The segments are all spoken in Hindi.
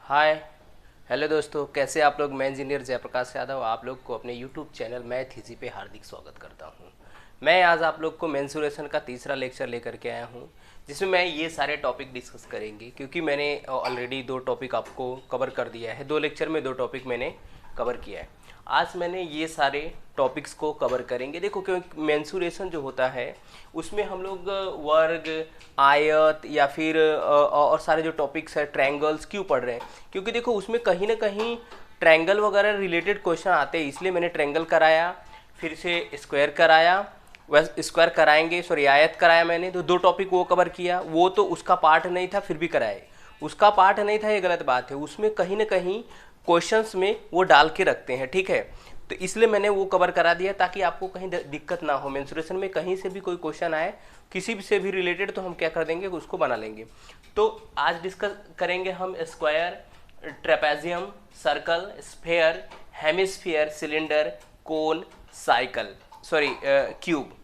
हाय हेलो दोस्तों, कैसे आप लोग। मैं इंजीनियर जयप्रकाश यादव आप लोग को अपने यूट्यूब चैनल मैथ इजी पे हार्दिक स्वागत करता हूं। मैं आज आप लोग को मेंसुरेशन का तीसरा लेक्चर लेकर के आया हूं, जिसमें मैं ये सारे टॉपिक डिस्कस करेंगे, क्योंकि मैंने ऑलरेडी 2 टॉपिक आपको कवर कर दिया है। 2 लेक्चर में 2 टॉपिक मैंने कवर किया है। आज मैंने ये सारे टॉपिक्स को कवर करेंगे। देखो, क्योंकि मेंसुरेशन जो होता है उसमें हम लोग वर्ग, आयत या फिर और सारे जो टॉपिक्स है, ट्रायंगल्स क्यों पढ़ रहे हैं, क्योंकि देखो उसमें कहीं ना कहीं ट्रायंगल वगैरह रिलेटेड क्वेश्चन आते हैं। इसलिए मैंने ट्रायंगल कराया, फिर से स्क्वायर कराया, वह स्क्वायर कराएंगे, सॉरी आयत कराया मैंने। तो 2 टॉपिक वो कवर किया। वो तो उसका पार्ट नहीं था, फिर भी कराए। उसका पार्ट नहीं था ये गलत बात है, उसमें कहीं ना कहीं क्वेश्चंस में वो डाल के रखते हैं, ठीक है। तो इसलिए मैंने वो कवर करा दिया ताकि आपको कहीं दिक्कत ना हो। मेंसुरेशन में कहीं से भी कोई क्वेश्चन आए किसी भी से भी रिलेटेड, तो हम क्या कर देंगे, उसको बना लेंगे। तो आज डिस्कस करेंगे हम square, trapezium, circle, sphere, hemisphere, cylinder, cone, cycle, sorry cube,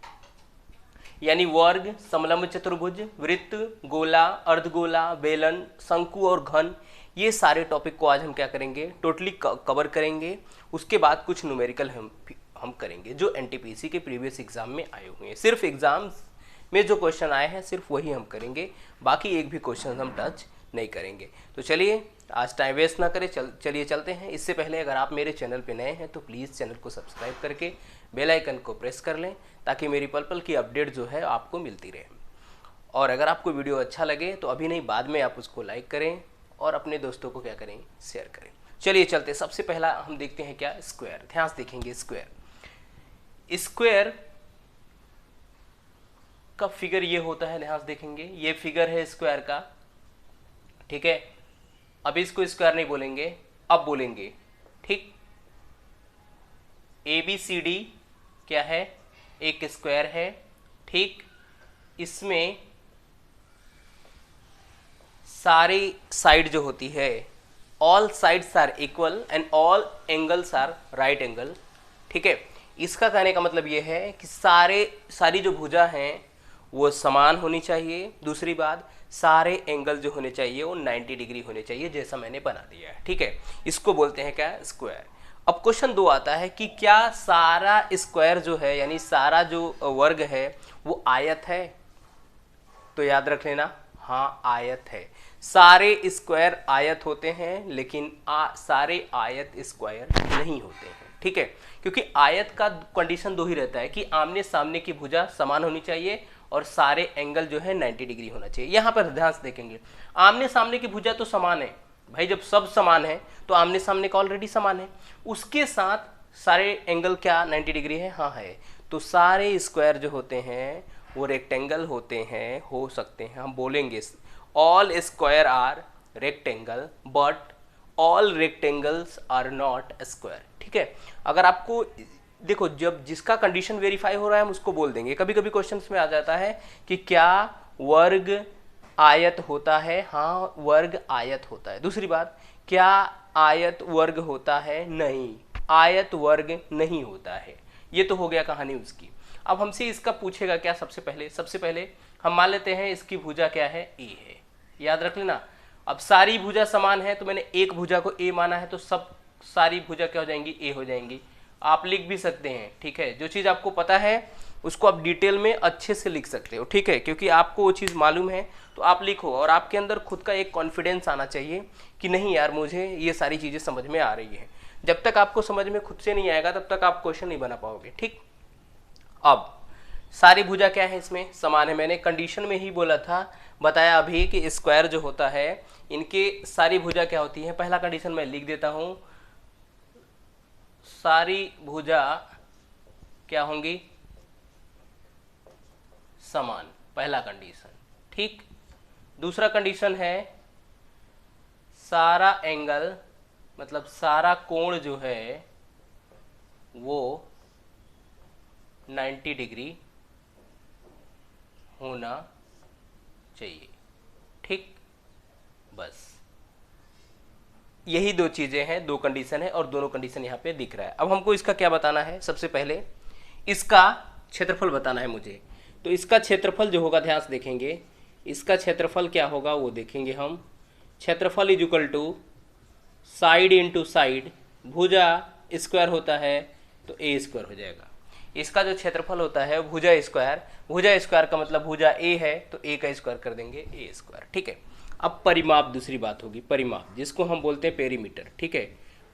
यानी वर्ग, समलंब चतुर्भुज, वृत्त, गोला, अर्धगोला, बेलन, शंकु और घन। ये सारे टॉपिक को आज हम क्या करेंगे, टोटली कवर करेंगे। उसके बाद कुछ न्यूमेरिकल हम करेंगे जो एनटीपीसी के प्रीवियस एग्जाम में आए हुए हैं। सिर्फ एग्जाम में जो क्वेश्चन आए हैं सिर्फ वही हम करेंगे, बाकी एक भी क्वेश्चन हम टच नहीं करेंगे। तो चलिए आज टाइम वेस्ट ना करें, चलिए चलते हैं। इससे पहले अगर आप मेरे चैनल पे नए हैं तो प्लीज़ चैनल को सब्सक्राइब करके बेल आइकन को प्रेस कर लें, ताकि मेरी पल पल की अपडेट जो है आपको मिलती रहे। और अगर आपको वीडियो अच्छा लगे तो अभी नहीं, बाद में आप उसको लाइक करें और अपने दोस्तों को क्या करें, शेयर करें। चलिए चलते, सबसे पहला हम देखते हैं क्या, स्क्वायर। ध्यान से देखेंगे स्क्वायर। स्क्वायर का फिगर ये होता है, ध्यान से देखेंगे, ये फिगर है स्क्वायर का, ठीक है। अब इसको स्क्वायर नहीं बोलेंगे, अब बोलेंगे, ठीक। ए बी सी डी क्या है, एक स्क्वायर है, ठीक। इसमें सारी साइड जो होती है, all sides are equal and all angles are right angle, ठीक है। इसका कहने का मतलब ये है कि सारी जो भुजा हैं वो समान होनी चाहिए। दूसरी बात, सारे एंगल जो होने चाहिए वो 90 डिग्री होने चाहिए, जैसा मैंने बना दिया है, ठीक है। इसको बोलते हैं क्या, स्क्वायर। अब क्वेश्चन 2 आता है कि क्या सारा स्क्वायर जो है, यानी सारा जो वर्ग है वो आयत है। तो याद रख लेना, हाँ आयत है। सारे स्क्वायर आयत होते हैं, लेकिन सारे आयत स्क्वायर नहीं होते हैं, ठीक है। क्योंकि आयत का कंडीशन 2 ही रहता है कि आमने सामने की भुजा समान होनी चाहिए और सारे एंगल जो है 90 डिग्री होना चाहिए। यहाँ पर ध्यान से देखेंगे, आमने सामने की भुजा तो समान है भाई, जब सब समान है तो आमने सामने का ऑलरेडी समान है, उसके साथ सारे एंगल क्या 90 डिग्री है, हाँ है। तो सारे स्क्वायर जो होते हैं वो रेक्टेंगल होते हैं, हो सकते हैं, हम बोलेंगे all square are rectangle but all rectangles are not square, ठीक है। अगर आपको देखो, जब जिसका कंडीशन वेरीफाई हो रहा है हम उसको बोल देंगे। कभी कभी क्वेश्चंस में आ जाता है कि क्या वर्ग आयत होता है, हाँ वर्ग आयत होता है। दूसरी बात, क्या आयत वर्ग होता है, नहीं, आयत वर्ग नहीं होता है। ये तो हो गया कहानी उसकी। अब हमसे इसका पूछेगा क्या, सबसे पहले हम मान लेते हैं इसकी भुजा क्या है, ए है, याद रख लेना। अब सारी भुजा समान है, तो मैंने एक भुजा को ए माना है, तो सब सारी भुजा क्या हो जाएंगी, ए हो जाएंगी। आप लिख भी सकते हैं, ठीक है। जो चीज़ आपको पता है उसको आप डिटेल में अच्छे से लिख सकते हो, ठीक है, क्योंकि आपको वो चीज़ मालूम है तो आप लिखो। और आपके अंदर खुद का एक कॉन्फिडेंस आना चाहिए कि नहीं यार, मुझे ये सारी चीज़ें समझ में आ रही है। जब तक आपको समझ में खुद से नहीं आएगा तब तक आप क्वेश्चन नहीं बना पाओगे, ठीक। अब सारी भुजा क्या है, इसमें समान है। मैंने कंडीशन में ही बोला था, बताया अभी कि स्क्वायर जो होता है इनके सारी भुजा क्या होती है। पहला कंडीशन मैं लिख देता हूं, सारी भुजा क्या होंगी, समान, पहला कंडीशन, ठीक। दूसरा कंडीशन है सारा एंगल, मतलब सारा कोण जो है वो 90 डिग्री होना चाहिए, ठीक। बस यही 2 चीज़ें हैं, 2 कंडीशन है और दोनों कंडीशन यहाँ पे दिख रहा है। अब हमको इसका क्या बताना है, सबसे पहले इसका क्षेत्रफल बताना है मुझे। तो इसका क्षेत्रफल जो होगा, ध्यान से देखेंगे, इसका क्षेत्रफल क्या होगा वो देखेंगे हम। क्षेत्रफल is equal to side into side, भुजा स्क्वायर होता है तो ए स्क्वायर हो जाएगा। इसका जो क्षेत्रफल होता है भुजा स्क्वायर का मतलब भुजा ए है तो ए का स्क्वायर कर देंगे ए स्क्वायर, ठीक है। अब परिमाप दूसरी बात होगी, परिमाप जिसको हम बोलते हैं पेरीमीटर, ठीक है।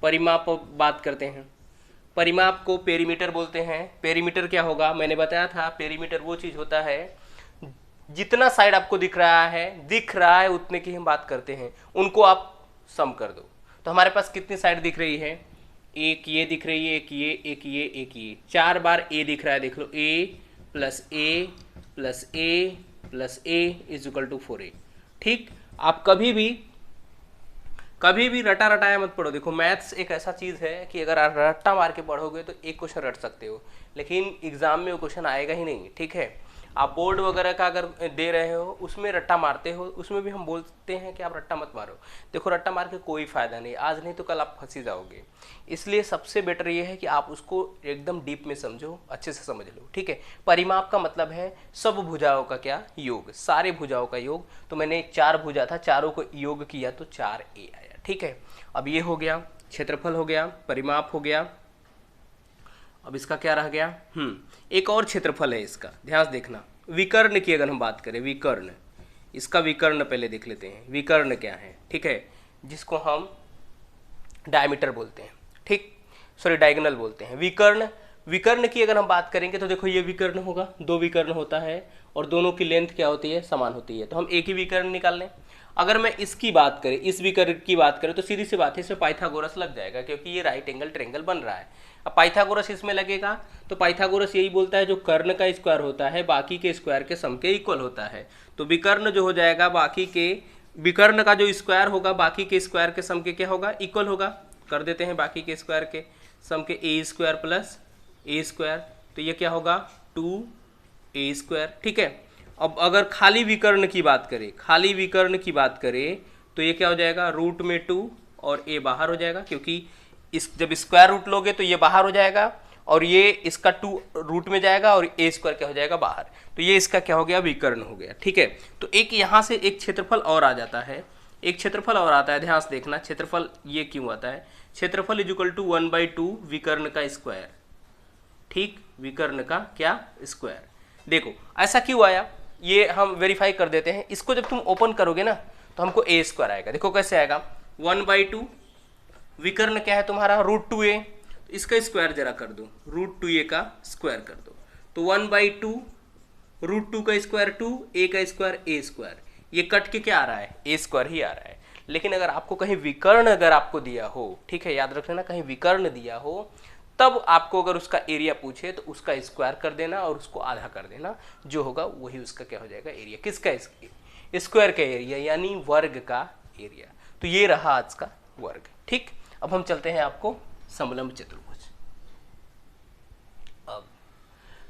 परिमाप बात करते हैं, परिमाप को पेरीमीटर बोलते हैं। पेरीमीटर क्या होगा, मैंने बताया था पेरीमीटर वो चीज़ होता है जितना साइड आपको दिख रहा है उतने की हम बात करते हैं, उनको आप सम कर दो। तो हमारे पास कितनी साइड दिख रही है, एक ये दिख रही है, एक ये, एक ये, एक ये, 4 बार ए दिख रहा है, देख लो A plus A plus A plus A is equal to 4a, ठीक। आप कभी भी रटा रटाया मत पढ़ो। देखो मैथ्स एक ऐसा चीज़ है कि अगर आप रट्टा मार के पढ़ोगे तो एक क्वेश्चन रट सकते हो, लेकिन एग्जाम में वो क्वेश्चन आएगा ही नहीं, ठीक है। आप बोर्ड वगैरह का अगर दे रहे हो उसमें रट्टा मारते हो, उसमें भी हम बोलते हैं कि आप रट्टा मत मारो। देखो रट्टा मार के कोई फ़ायदा नहीं, आज नहीं तो कल आप फंसी जाओगे। इसलिए सबसे बेटर ये है कि आप उसको एकदम डीप में समझो, अच्छे से समझ लो, ठीक है। परिमाप का मतलब है सब भुजाओं का क्या, योग, सारे भुजाओं का योग। तो मैंने 4 भुजा था, चारों को योग किया तो 4a आया, ठीक है। अब ये हो गया, क्षेत्रफल हो गया, परिमाप हो गया। अब इसका क्या रह गया, एक और क्षेत्रफल है इसका, ध्यान से देखना। विकर्ण की अगर हम बात करें, विकर्ण, इसका विकर्ण पहले देख लेते हैं। विकर्ण क्या है, ठीक है, जिसको हम डायमीटर बोलते हैं, ठीक, सॉरी डायगोनल बोलते हैं। विकर्ण की अगर हम बात करेंगे तो देखो ये विकर्ण होगा, 2 विकर्ण होता है और दोनों की लेंथ क्या होती है, समान होती है। तो हम एक ही विकर्ण निकाल लें। अगर मैं इसकी बात करें, इस विकर्ण की बात करें तो सीधी सी बात है इसमें पाइथागोरस लग जाएगा, क्योंकि ये राइट एंगल ट्रायंगल बन रहा है। अब पाइथागोरस इसमें लगेगा तो पाइथागोरस यही बोलता है जो कर्ण का स्क्वायर होता है बाकी के स्क्वायर के सम के इक्वल होता है। तो विकर्ण जो हो जाएगा बाकी के, विकर्ण का जो स्क्वायर होगा बाकी के स्क्वायर के सम के क्या होगा, इक्वल होगा। कर देते हैं बाकी के स्क्वायर के सम के ए स्क्वायर प्लस ए स्क्वायर, तो ये क्या होगा 2a स्क्वायर, ठीक है। अब अगर खाली विकर्ण की बात करें, तो ये क्या हो जाएगा, रूट में 2 और a बाहर हो जाएगा, क्योंकि इस जब स्क्वायर रूट लोगे तो ये बाहर हो जाएगा और ये इसका 2 रूट में जाएगा और a स्क्वायर क्या हो जाएगा बाहर। तो ये इसका क्या हो गया, विकर्ण हो गया, ठीक है। तो एक यहाँ से एक क्षेत्रफल और आ जाता है, एक क्षेत्रफल और आता है, ध्यान से देखना। क्षेत्रफल ये क्यों आता है, क्षेत्रफल इज इक्वल टू 1/2 विकर्ण का स्क्वायर, ठीक, विकर्ण का क्या स्क्वायर। देखो ऐसा क्यों आया, ये हम वेरीफाई कर देते हैं। इसको जब तुम ओपन करोगे ना तो हमको a स्क्वायर आएगा। देखो कैसे आएगा, 1/2 विकर्ण क्या है तुम्हारा, √2a, इसका स्क्वायर जरा कर दो, √2a का स्क्वायर कर दो, तो 1/2 √2 का स्क्वायर 2, a का स्क्वायर a स्क्वायर, ये कट के क्या आ रहा है, a स्क्वायर ही आ रहा है। लेकिन अगर आपको कहीं विकर्ण अगर आपको दिया हो, ठीक है, याद रख लेना, कहीं विकर्ण दिया हो तब आपको अगर उसका एरिया पूछे तो उसका स्क्वायर कर देना और उसको आधा कर देना, जो होगा वही उसका क्या हो जाएगा, एरिया। किसका, स्क्वायर का एरिया, यानी वर्ग का एरिया। तो ये रहा आज का वर्ग, ठीक। अब हम चलते हैं आपको समलंब चतुर्भुज। अब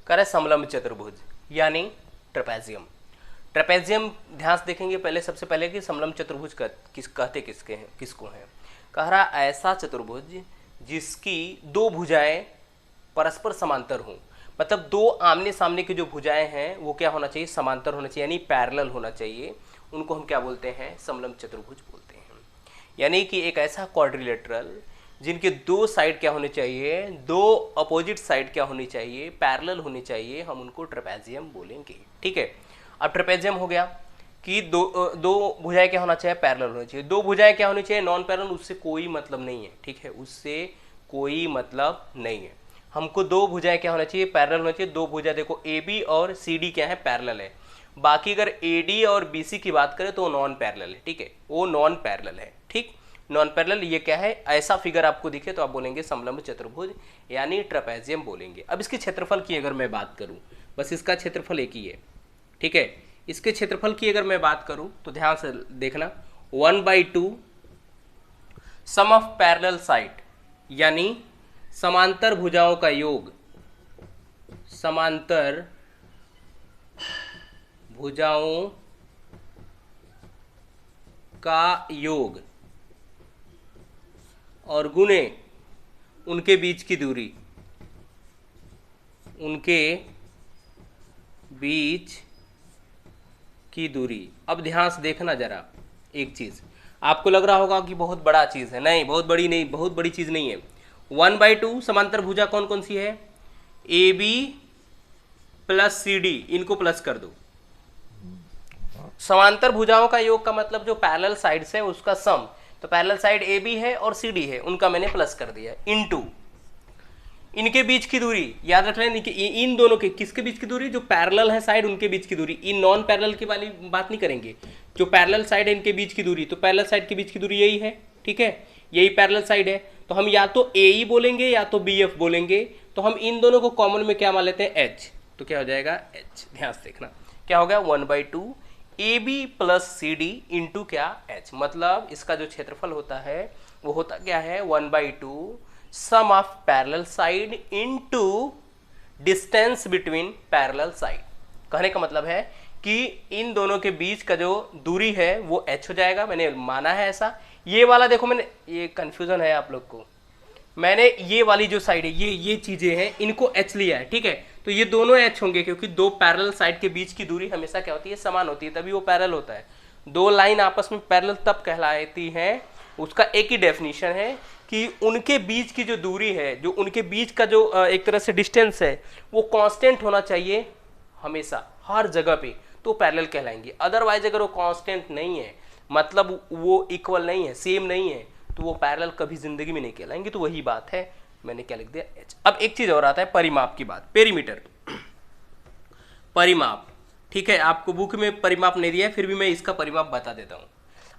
करें समलंब चतुर्भुज यानी ट्रेपेजियम। ट्रेपेजियम ध्यान से देखेंगे पहले, सबसे पहले कि समलंब चतुर्भुज कहते किसको हैं। कह रहा ऐसा चतुर्भुज जिसकी 2 भुजाएं परस्पर समांतर हों, मतलब 2 आमने सामने की जो भुजाएं हैं वो क्या होना चाहिए, समांतर होना चाहिए, यानी पैरेलल होना चाहिए। उनको हम क्या बोलते हैं, समलंब चतुर्भुज बोलते हैं। यानी कि एक ऐसा क्वाड्रिलेटरल जिनके 2 साइड क्या होने चाहिए, 2 अपोजिट साइड क्या होनी चाहिए, पैरेलल होनी चाहिए, हम उनको ट्रेपेजियम बोलेंगे, ठीक है। अब ट्रेपेजियम हो गया कि दो भुजाएं क्या होना चाहिए, पैरेलल होनी चाहिए। 2 भुजाएं क्या होनी चाहिए, नॉन पैरेलल, उससे कोई मतलब नहीं है, ठीक है, उससे कोई मतलब नहीं है। हमको 2 भुजाएं क्या होना चाहिए, पैरेलल होना चाहिए। 2 भुजा देखो AB और CD क्या है, पैरेलल है। बाकी अगर AD और BC की बात करें तो नॉन पैरेलल है, ठीक है, वो नॉन पैरेलल है, ठीक, नॉन पैरेलल। ये क्या है, ऐसा फिगर आपको दिखे तो आप बोलेंगे समलंब चतुर्भुज यानी ट्रेपेजियम बोलेंगे। अब इसके क्षेत्रफल की अगर मैं बात करूं, बस इसका क्षेत्रफल एक ही है, ठीक है। इसके क्षेत्रफल की अगर मैं बात करूं तो ध्यान से देखना, 1/2 सम ऑफ पैरेलल साइड, यानी समांतर भुजाओं का योग, समांतर भुजाओं का योग और गुणे उनके बीच की दूरी, उनके बीच की दूरी। अब ध्यान से देखना जरा एक चीज़, आपको लग रहा होगा कि बहुत बड़ा चीज़ है, नहीं बहुत बड़ी नहीं, बहुत बड़ी चीज़ नहीं है। 1/2 समांतर भुजा कौन कौन सी है, A B plus C D, इनको प्लस कर दो। समांतर भुजाओं का योग का मतलब जो पैरेलल साइड्स है उसका सम, तो पैरेलल साइड ए बी है और सी डी है, उनका मैंने प्लस कर दिया, इनटू इनके बीच की दूरी, याद रख लें इन दोनों के किसके बीच की दूरी, जो पैरेलल है साइड उनके बीच की दूरी, इन नॉन पैरेलल की वाली बात नहीं करेंगे, जो पैरेलल साइड है इनके बीच की दूरी, तो पैरेलल साइड के बीच की दूरी यही है, ठीक है, यही पैरेलल साइड है, तो हम या तो ए ई बोलेंगे या तो बी एफ बोलेंगे, तो हम इन दोनों को कॉमन में क्या मान लेते हैं, एच, तो क्या हो जाएगा एच, ध्यान से देखना क्या हो गया 1/2 A B plus C D into क्या एच, मतलब इसका जो क्षेत्रफल होता है वो होता क्या है 1/2 sum of parallel side into distance between parallel side. कहने का मतलब है कि इन दोनों के बीच का जो दूरी है वो h हो जाएगा, मैंने माना है ऐसा। ये वाला देखो, मैंने ये कंफ्यूजन है आप लोग को, मैंने ये वाली जो साइड है ये चीजें हैं इनको h लिया है, ठीक है, तो ये दोनों h होंगे क्योंकि दो पैरेलल साइड के बीच की दूरी हमेशा क्या होती है, समान होती है, तभी वो पैरेलल होता है। दो लाइन आपस में पैरेलल तब कहलाती है, उसका एक ही डेफिनेशन है कि उनके बीच की जो दूरी है, जो उनके बीच का जो एक तरह से डिस्टेंस है वो कांस्टेंट होना चाहिए हमेशा हर जगह पे, तो पैरेलल कहलाएंगे। अदरवाइज अगर वो कांस्टेंट नहीं है, मतलब वो इक्वल नहीं है, सेम नहीं है, तो वो पैरेलल कभी जिंदगी में नहीं कहलाएंगे। तो वही बात है, मैंने क्या लिख दिया एच। अब एक चीज और आता है परिमाप की बात, पेरीमीटर परिमाप, ठीक है, आपको बुक में परिमाप नहीं दिया है, फिर भी मैं इसका परिमाप बता देता हूँ।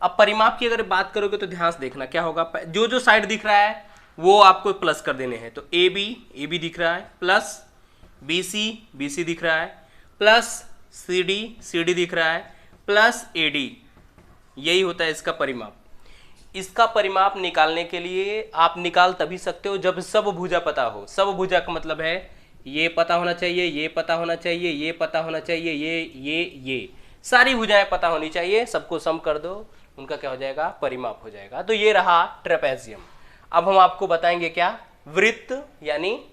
अब परिमाप की अगर बात करोगे तो ध्यान से देखना क्या होगा, जो जो साइड दिख रहा है वो आपको प्लस कर देने हैं, तो ए बी दिख रहा है, प्लस बी सी दिख रहा है, प्लस सी डी दिख रहा है, प्लस ए डी, यही होता है इसका परिमाप। इसका परिमाप निकालने के लिए आप निकाल तभी सकते हो जब सब भुजा पता हो। सब भुजा का मतलब है ये पता होना चाहिए, ये पता होना चाहिए, ये पता होना चाहिए, ये सारी भुजाएं पता होनी चाहिए, सबको सम कर दो, उनका क्या हो जाएगा, परिमाप हो जाएगा। तो ये रहा ट्रेपेजियम। अब हम आपको बताएंगे क्या, वृत्त यानी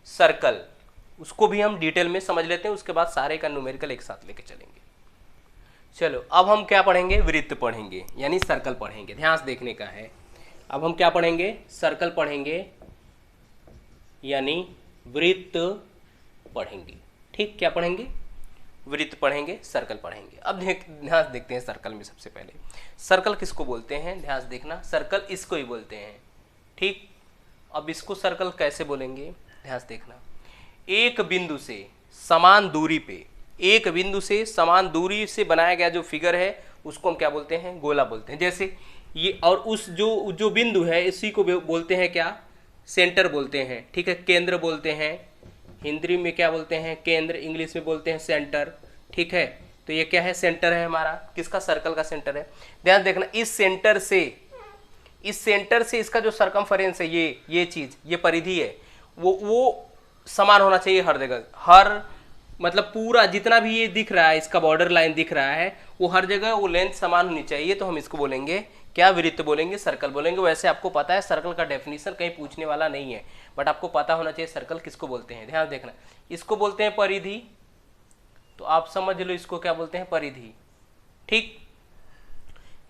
सर्कल, उसको भी हम डिटेल में समझ लेते हैं, उसके बाद सारे का न्यूमेरिकल एक साथ लेके चलेंगे। चलो अब हम क्या पढ़ेंगे, वृत्त पढ़ेंगे यानी सर्कल पढ़ेंगे, ध्यान से देखने का है। अब हम क्या पढ़ेंगे, सर्कल पढ़ेंगे यानी वृत्त पढ़ेंगे, ठीक, क्या पढ़ेंगे, वृत्त पढ़ेंगे, सर्कल पढ़ेंगे। अब ध्यान से देखते हैं सर्कल में सबसे पहले सर्कल किसको बोलते हैं, ध्यान से देखना, सर्कल इसको ही बोलते हैं, ठीक। अब इसको सर्कल कैसे बोलेंगे, ध्यान से देखना, एक बिंदु से समान दूरी पे, एक बिंदु से समान दूरी से बनाया गया जो फिगर है उसको हम क्या बोलते हैं, गोला बोलते हैं। जैसे ये, और उस जो बिंदु है इसी को बोलते हैं क्या, सेंटर बोलते हैं, ठीक है, केंद्र बोलते हैं, हिंदी में क्या बोलते हैं, केंद्र, इंग्लिश में बोलते हैं सेंटर, ठीक है। तो ये क्या है, सेंटर है हमारा, किसका, सर्कल का सेंटर है। ध्यान देखना, इस सेंटर से इसका जो सरकमफेरेंस है, ये चीज, ये परिधि है, वो समान होना चाहिए हर जगह, हर मतलब पूरा जितना भी ये दिख रहा है, इसका बॉर्डर लाइन दिख रहा है, वो हर जगह वो लेंथ समान होनी चाहिए, तो हम इसको बोलेंगे क्या, वृत्त बोलेंगे, सर्कल बोलेंगे। वैसे आपको पता है सर्कल का डेफिनेशन कहीं पूछने वाला नहीं है, बट आपको पता होना चाहिए सर्कल किसको बोलते हैं। ध्यान देखना, इसको बोलते हैं परिधि, तो आप समझ लो इसको क्या बोलते हैं, परिधि, ठीक।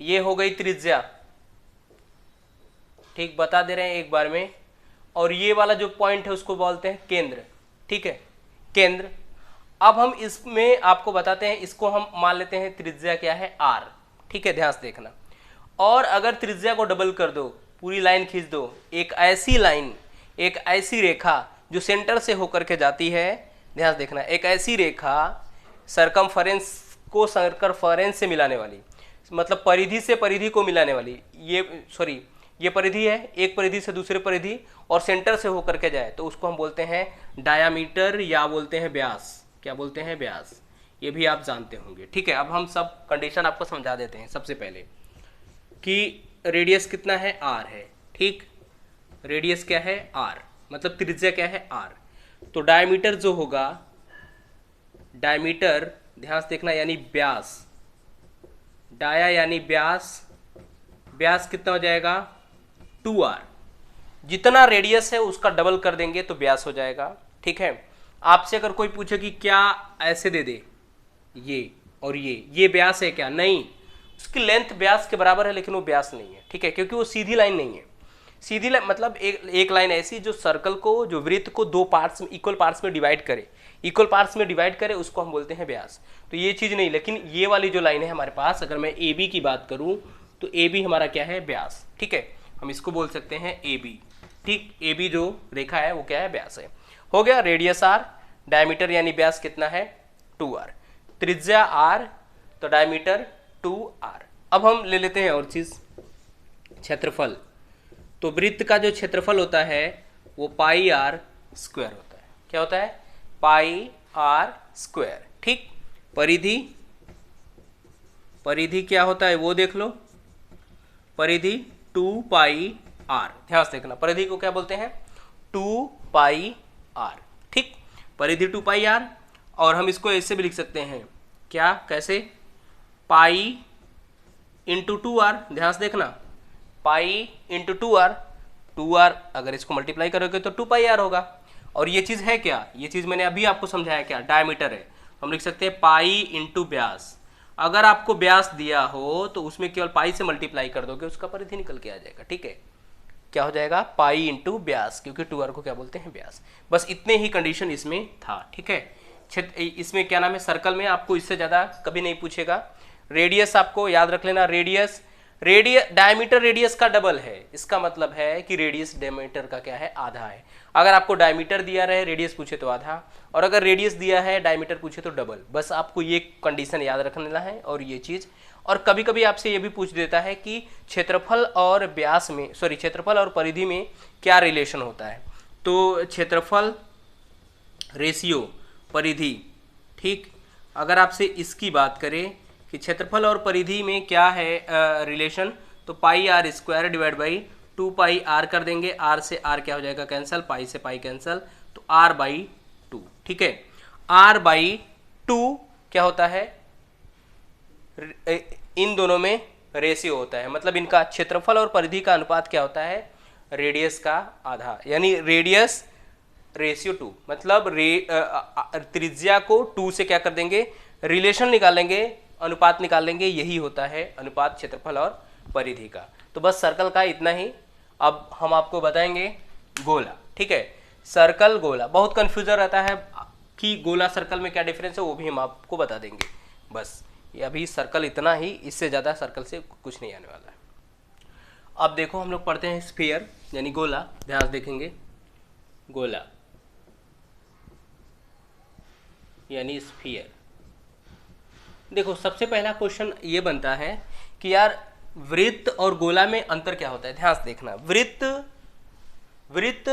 ये हो गई त्रिज्या, ठीक, बता दे रहे हैं एक बार में। और ये वाला जो पॉइंट है उसको बोलते हैं केंद्र, ठीक है, केंद्र। अब हम इसमें आपको बताते हैं, इसको हम मान लेते हैं त्रिज्या क्या है, आर, ठीक है, ध्यान से देखना। और अगर त्रिज्या को डबल कर दो, पूरी लाइन खींच दो, एक ऐसी लाइन, एक ऐसी रेखा जो सेंटर से होकर के जाती है, ध्यान से देखना, एक ऐसी रेखा सरकमफेरेंस को सरकमफेरेंस से मिलाने वाली, मतलब परिधि से परिधि को मिलाने वाली, ये परिधि है, एक परिधि से दूसरे परिधि और सेंटर से होकर के जाए, तो उसको हम बोलते हैं डायामीटर या बोलते हैं व्यास, क्या बोलते हैं, व्यास। ये भी आप जानते होंगे, ठीक है। अब हम सब कंडीशन आपको समझा देते हैं। सबसे पहले कि रेडियस कितना है, आर है, ठीक, रेडियस क्या है, आर, मतलब त्रिज्या क्या है, आर। तो डायमीटर जो होगा, डायमीटर ध्यान से देखना यानी व्यास, डाया यानी व्यास, व्यास कितना हो जाएगा, 2r। जितना रेडियस है उसका डबल कर देंगे तो व्यास हो जाएगा, ठीक है। आपसे अगर कोई पूछे कि क्या ऐसे दे दे ये और ये व्यास है क्या, नहीं, उसकी लेंथ व्यास के बराबर है लेकिन वो व्यास नहीं है, ठीक है, क्योंकि वो सीधी लाइन नहीं है। सीधी लाइन मतलब एक लाइन ऐसी जो सर्कल को, जो वृत्त को दो पार्ट्स में, इक्वल पार्ट्स में डिवाइड करे, इक्वल पार्ट्स में डिवाइड करे, उसको हम बोलते हैं व्यास। तो ये चीज नहीं, लेकिन ये वाली जो लाइन है हमारे पास, अगर मैं ए बी की बात करूं तो ए बी हमारा क्या है, व्यास, ठीक है, हम इसको बोल सकते हैं ए बी, ठीक। ए बी जो रेखा है वो क्या है, व्यास है। हो गया। रेडियस आर, डायमीटर यानी व्यास कितना है 2r, त्रिज्या r, तो डायमीटर 2r। अब हम ले लेते हैं और चीज, क्षेत्रफल। तो वृत्त का जो क्षेत्रफल होता है वो पाई आर स्क्वायर होता है। क्या होता है, पाई आर स्क्वायर, ठीक। परिधि, परिधि क्या होता है वो देख लो, परिधि 2 पाई आर, ध्यान से देखना, परिधि को क्या बोलते हैं, 2 पाई आर, ठीक। परिधि 2 पाई आर, और हम इसको ऐसे भी लिख सकते हैं, क्या, कैसे, पाई इंटू 2r, ध्यान से देखना, पाई इंटू 2r, 2r अगर इसको मल्टीप्लाई करोगे तो 2 पाई आर होगा। और ये चीज़ है क्या, ये चीज़ मैंने अभी आपको समझाया, क्या, डायमीटर है, हम लिख सकते हैं पाई इंटू व्यास। अगर आपको व्यास दिया हो तो उसमें केवल पाई से मल्टीप्लाई कर दोगे, उसका परिधि निकल के आ जाएगा, ठीक है। क्या हो जाएगा, पाई इंटू व्यास, क्योंकि 2r को क्या बोलते हैं, व्यास। बस इतने ही कंडीशन इसमें था, ठीक है। इसमें क्या नाम है, सर्कल में आपको इससे ज़्यादा कभी नहीं पूछेगा। रेडियस आपको याद रख लेना, रेडियस, डायमीटर रेडियस का डबल है, इसका मतलब है कि रेडियस डायमीटर का क्या है, आधा है। अगर आपको डायमीटर दिया रहे, रेडियस पूछे तो आधा, और अगर रेडियस दिया है, डायमीटर पूछे तो डबल। बस आपको ये कंडीशन याद रखना है। और ये चीज़, और कभी कभी आपसे ये भी पूछ देता है कि क्षेत्रफल और व्यास में, सॉरी, क्षेत्रफल और परिधि में क्या रिलेशन होता है। तो क्षेत्रफल रेशियो परिधि, ठीक। अगर आपसे इसकी बात करें कि क्षेत्रफल और परिधि में क्या है रिलेशन, तो pi are square divide by 2 pi r कर देंगे, आर से आर क्या हो जाएगा, कैंसल, पाई से पाई कैंसल, तो आर बाई 2, ठीक है। आर बाई 2 क्या होता है, इन दोनों में रेशियो होता है, मतलब इनका क्षेत्रफल और परिधि का अनुपात क्या होता है, रेडियस का आधा, यानी रेडियस रेशियो 2, मतलब त्रिज्या को 2 से क्या कर देंगे, रिलेशन निकालेंगे, अनुपात निकाल लेंगे, यही होता है अनुपात क्षेत्रफल और परिधि का। तो बस सर्कल का इतना ही। अब हम आपको बताएंगे गोला, ठीक है। सर्कल गोला बहुत कंफ्यूजन रहता है कि गोला सर्कल में क्या डिफरेंस है, वो भी हम आपको बता देंगे। बस ये अभी सर्कल इतना ही, इससे ज़्यादा सर्कल से कुछ नहीं आने वाला है। अब देखो हम लोग पढ़ते हैं स्फीयर यानी गोला, ध्यान से देखेंगे, गोला यानी स्फीयर। देखो सबसे पहला क्वेश्चन ये बनता है कि यार वृत्त और गोला में अंतर क्या होता है। ध्यान से देखना, वृत्त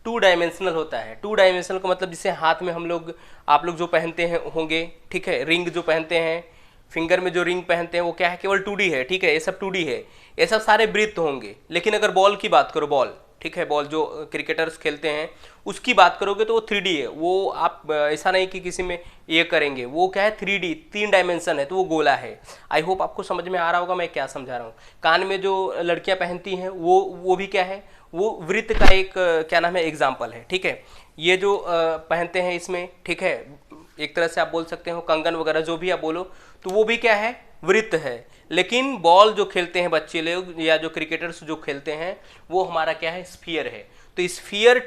2 डायमेंशनल होता है। 2 डायमेंशनल का मतलब जिसे हाथ में हम लोग, आप लोग जो पहनते हैं होंगे, ठीक है, रिंग जो पहनते हैं, फिंगर में जो रिंग पहनते हैं वो क्या है, केवल 2D है, ठीक है, ये सब 2D है, ये सब सारे वृत्त होंगे। लेकिन अगर बॉल की बात करो, बॉल, ठीक है, बॉल जो क्रिकेटर्स खेलते हैं उसकी बात करोगे तो वो 3D है। वो आप ऐसा नहीं कि किसी में ये करेंगे, वो क्या है 3D, 3 डायमेंशन है, तो वो गोला है। आई होप आपको समझ में आ रहा होगा मैं क्या समझा रहा हूँ। कान में जो लड़कियां पहनती हैं वो भी क्या है, वो वृत्त का एक क्या नाम है, एग्जाम्पल है, ठीक है। ये जो पहनते हैं इसमें, ठीक है, एक तरह से आप बोल सकते हो कंगन वगैरह जो भी आप बोलो, तो वो भी क्या है, वृत्त है। लेकिन बॉल जो खेलते हैं बच्चे लोग या जो क्रिकेटर्स जो खेलते हैं वो हमारा क्या है, स्फीयर है। तो स्फीयर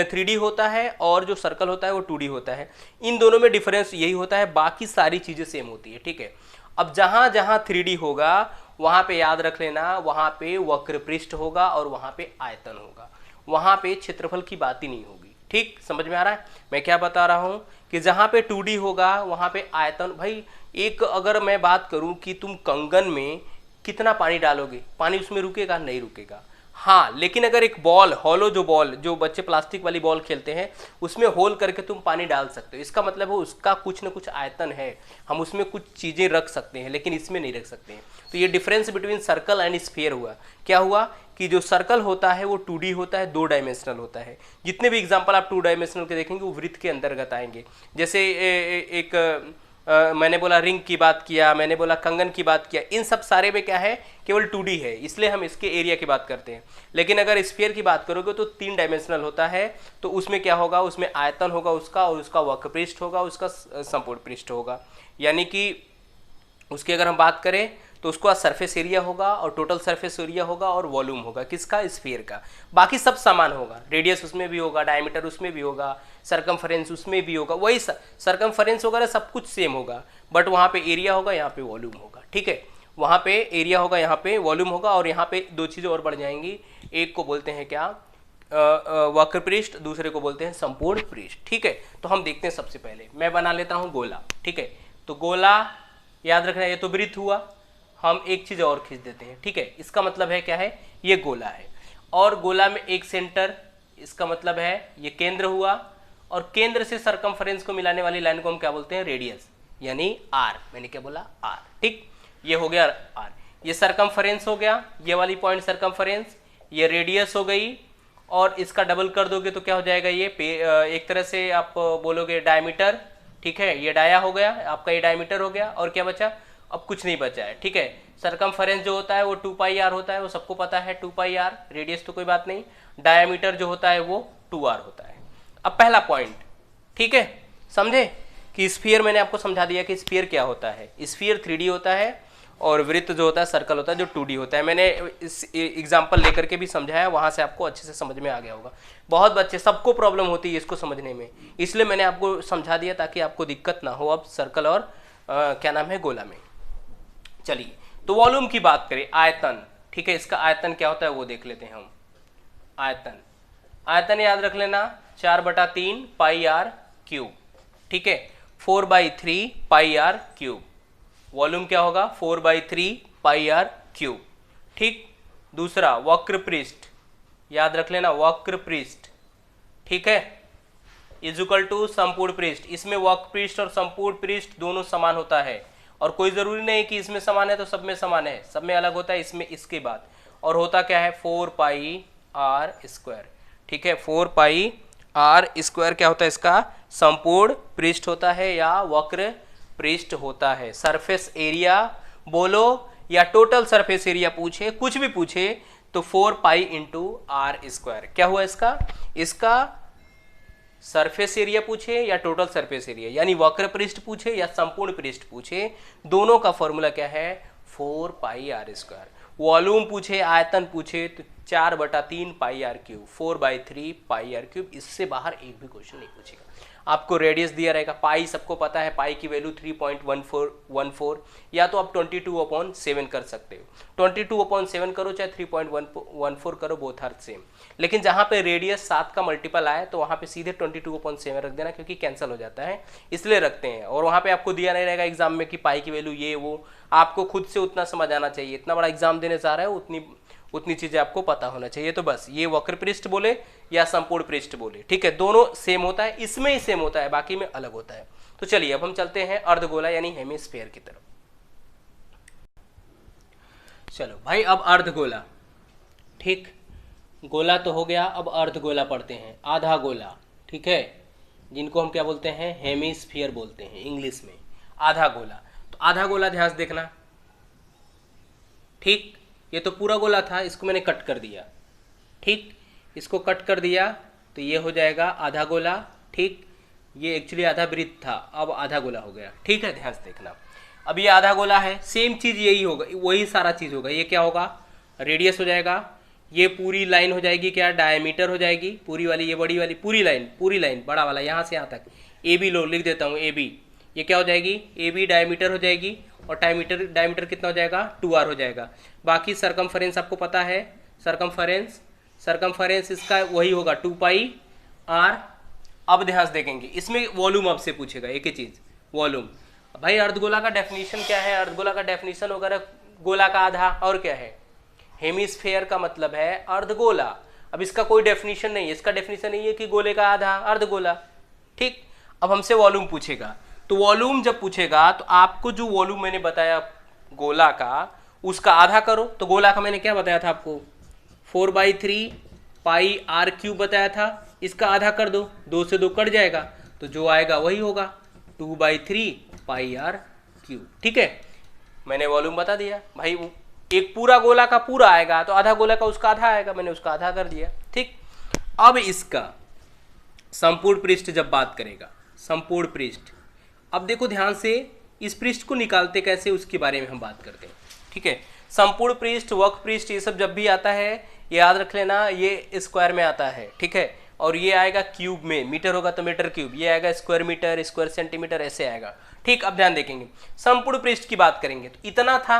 3D होता है और जो सर्कल होता है वो 2D होता है। इन दोनों में डिफरेंस यही होता है, बाकी सारी चीज़ें सेम होती है, ठीक है। अब जहाँ जहाँ 3D होगा वहाँ पे याद रख लेना, वहाँ पे वक्र पृष्ठ होगा और वहाँ पे आयतन होगा, वहाँ पे क्षेत्रफल की बात ही नहीं होगी। ठीक, समझ में आ रहा है मैं क्या बता रहा हूँ कि जहाँ पे 2D होगा वहाँ पे आयतन। भाई एक अगर मैं बात करूँ कि तुम कंगन में कितना पानी डालोगे, पानी उसमें रुकेगा, नहीं रुकेगा। हाँ, लेकिन अगर एक बॉल, हॉलो जो बॉल, जो बच्चे प्लास्टिक वाली बॉल खेलते हैं उसमें होल करके तुम पानी डाल सकते हो, इसका मतलब है उसका कुछ ना कुछ आयतन है, हम उसमें कुछ चीज़ें रख सकते हैं, लेकिन इसमें नहीं रख सकते हैं। तो ये difference between circle and sphere हुआ। क्या हुआ कि जो सर्कल होता है वो 2D होता है, 2 डायमेंशनल होता है। जितने भी एग्जाम्पल आप 2 डायमेंशनल के देखेंगे वो वृत्त के अंतर्गत आएंगे। जैसे एक मैंने बोला रिंग की बात किया, मैंने बोला कंगन की बात किया, इन सब सारे में क्या है, केवल 2D है, इसलिए हम इसके एरिया की बात करते हैं। लेकिन अगर स्फीयर की बात करोगे तो 3 डायमेंशनल होता है, तो उसमें क्या होगा, उसमें आयतन होगा उसका, और उसका वक्र पृष्ठ होगा, उसका संपूर्ण पृष्ठ होगा। यानी कि उसकी अगर हम बात करें तो उसका सरफेस एरिया होगा और टोटल सरफेस एरिया होगा और वॉल्यूम होगा किसका, स्फीयर का। बाकी सब समान होगा, रेडियस उसमें भी होगा, डायमीटर उसमें भी होगा, सरकमफरेंस उसमें भी होगा, वही सरकमफरेंस वगैरह सब कुछ सेम होगा, बट वहाँ पे एरिया होगा, यहाँ पे वॉल्यूम होगा। ठीक है, वहाँ पे एरिया होगा, यहाँ पे वॉल्यूम होगा, और यहाँ पे दो चीज़ें और बढ़ जाएंगी, एक को बोलते हैं क्या, वक्र पृष्ठ, दूसरे को बोलते हैं संपूर्ण पृष्ठ। ठीक है, तो हम देखते हैं। सबसे पहले मैं बना लेता हूँ गोला। ठीक है, तो गोला याद रखना, ये तो वृत्त हुआ, हम एक चीज़ और खींच देते हैं। ठीक है, इसका मतलब है क्या है, ये गोला है और गोला में एक सेंटर, इसका मतलब है ये केंद्र हुआ, और केंद्र से सरकमफरेंस को मिलाने वाली लाइन को हम क्या बोलते हैं, रेडियस, यानी आर। मैंने क्या बोला, आर। ठीक, ये हो गया आर, ये सरकमफरेंस हो गया, ये वाली पॉइंट सरकमफरेंस, ये रेडियस हो गई, और इसका डबल कर दोगे तो क्या हो जाएगा, ये एक तरह से आप बोलोगे डायमीटर। ठीक है, ये डाया हो गया आपका, ये डायमीटर हो गया, और क्या बचा, अब कुछ नहीं बचा है। ठीक है, सरकमफरेंस जो होता है वो 2πr होता है, वो सबको पता है 2πr, रेडियस तो कोई बात नहीं, डायमीटर जो होता है वो 2r होता है। अब पहला पॉइंट, ठीक है, समझे कि स्फीयर, मैंने आपको समझा दिया कि स्फीयर क्या होता है। स्फीयर 3D होता है और वृत्त जो होता है, सर्कल होता है जो 2D होता है। मैंने इस एग्जाम्पल लेकर के भी समझाया, वहाँ से आपको अच्छे से समझ में आ गया होगा। बहुत बच्चे, सबको प्रॉब्लम होती है इसको समझने में, इसलिए मैंने आपको समझा दिया ताकि आपको दिक्कत ना हो अब सर्कल और क्या नाम है, गोला में। चलिए, तो वॉल्यूम की बात करें, आयतन। ठीक है, इसका आयतन क्या होता है वो देख लेते हैं हम। आयतन, आयतन याद रख लेना, 4/3 πr³। ठीक है, 4/3 πr³। वॉल्यूम क्या होगा, 4/3 πr³। ठीक, दूसरा वक्र पृष्ठ, याद रख लेना, वक्र पृष्ठ। ठीक है, इक्वल टू संपूर्ण पृष्ठ। इसमें वक्र पृष्ठ और संपूर्ण पृष्ठ दोनों समान होता है, और कोई जरूरी नहीं कि इसमें समान है तो सब में समान है, सब में अलग होता है, इसमें इसके बाद। और होता क्या है, 4πr²। ठीक है, 4πr² क्या होता है, इसका संपूर्ण पृष्ठ होता है या वक्र पृष्ठ होता है। सरफेस एरिया बोलो या टोटल सरफेस एरिया पूछे, कुछ भी पूछे, तो 4π×r²। क्या हुआ इसका, इसका सरफेस एरिया पूछे या टोटल सरफेस एरिया, यानी वक्र पृष्ठ पूछे या संपूर्ण पृष्ठ पूछे, दोनों का फॉर्मूला क्या है, 4πr²। वॉल्यूम पूछे, आयतन पूछे, तो 4/3 πr³, 4/3 πr³। इससे बाहर एक भी क्वेश्चन नहीं पूछेगा। आपको रेडियस दिया रहेगा, पाई सबको पता है, पाई की वैल्यू 3.1414, या तो आप 22/7 कर सकते हो, 22/7 करो चाहे 3.14 करो, बोथ आर सेम। लेकिन जहाँ पे रेडियस 7 का मल्टीपल आए तो वहाँ पे सीधे 22/7 रख देना, क्योंकि कैंसिल हो जाता है, इसलिए रखते हैं। और वहाँ पे आपको दिया नहीं रहेगा एग्जाम में कि पाई की वैल्यू ये वो, आपको खुद से उतना समझ आना चाहिए। इतना बड़ा एग्जाम देने जा रहा है, उतनी चीजें आपको पता होना चाहिए। तो बस ये वक्र पृष्ठ बोले या संपूर्ण पृष्ठ बोले, ठीक है, दोनों सेम होता है, इसमें ही सेम होता है, बाकी में अलग होता है। तो चलिए अब हम चलते हैं अर्धगोला यानी हेमिस्फीयर की तरफ। चलो भाई, अब अर्धगोला, ठीक, गोला तो हो गया, अब अर्धगोला पढ़ते हैं, आधा गोला। ठीक है, जिनको हम क्या बोलते हैं, हेमिस्फीयर बोलते हैं इंग्लिश में, आधा गोला। तो आधा गोला ध्यान से देखना, ठीक, ये तो पूरा गोला था, इसको मैंने कट कर दिया। ठीक, इसको कट कर दिया तो ये हो जाएगा आधा गोला। ठीक, ये एक्चुअली आधा वृत्त था, अब आधा गोला हो गया। ठीक है, ध्यान से देखना, अब ये आधा गोला है, सेम चीज यही होगा, वही सारा चीज होगा। ये क्या होगा, रेडियस हो जाएगा, ये पूरी लाइन हो जाएगी क्या, डायमीटर हो जाएगी, पूरी वाली, ये बड़ी वाली पूरी लाइन बड़ा वाला यहाँ से यहाँ तक, ए बी लो, लिख देता हूँ ए बी, ये क्या हो जाएगी, ए बी डायमीटर हो जाएगी, और डायमीटर कितना हो जाएगा, 2r हो जाएगा। बाकी सरकमफरेंस आपको पता है, सरकमफरेंस इसका वही होगा 2πr। अब ध्यान से देखेंगे, इसमें वॉल्यूम आपसे पूछेगा एक ही चीज, वॉल्यूम। भाई अर्धगोला का डेफिनेशन क्या है, अर्धगोला का डेफिनेशन वगैरह, गोला का आधा, और क्या है, हेमिस्फीयर का मतलब है अर्धगोला। अब इसका कोई डेफिनेशन नहीं है, इसका डेफिनेशन नहीं है कि गोले का आधा अर्धगोला। ठीक, अब हमसे वॉल्यूम पूछेगा, तो वॉल्यूम जब पूछेगा तो आपको जो वॉल्यूम मैंने बताया गोला का, उसका आधा करो। तो गोला का मैंने क्या बताया था आपको, 4/3 πr³ बताया था, इसका आधा कर दो, 2 से 2 कट जाएगा, तो जो आएगा वही होगा 2/3 πr³। ठीक है, मैंने वॉल्यूम बता दिया भाई। एक पूरा गोला का पूरा आएगा तो आधा गोला का उसका आधा आएगा, मैंने उसका आधा कर दिया। ठीक, अब इसका संपूर्ण पृष्ठ जब बात करेगा, संपूर्ण पृष्ठ, अब देखो ध्यान से, इस पृष्ठ को निकालते कैसे उसके बारे में हम बात करते हैं। ठीक है। संपूर्ण पृष्ठ, वक्र पृष्ठ, ये सब जब भी आता है याद रख लेना ये स्क्वायर में आता है, ठीक है। और ये आएगा क्यूब में, मीटर होगा तो मीटर क्यूब, ये आएगा स्क्वायर मीटर, स्क्वायर सेंटीमीटर, ऐसे आएगा, ठीक। अब ध्यान देखेंगे संपूर्ण पृष्ठ की बात करेंगे तो इतना था,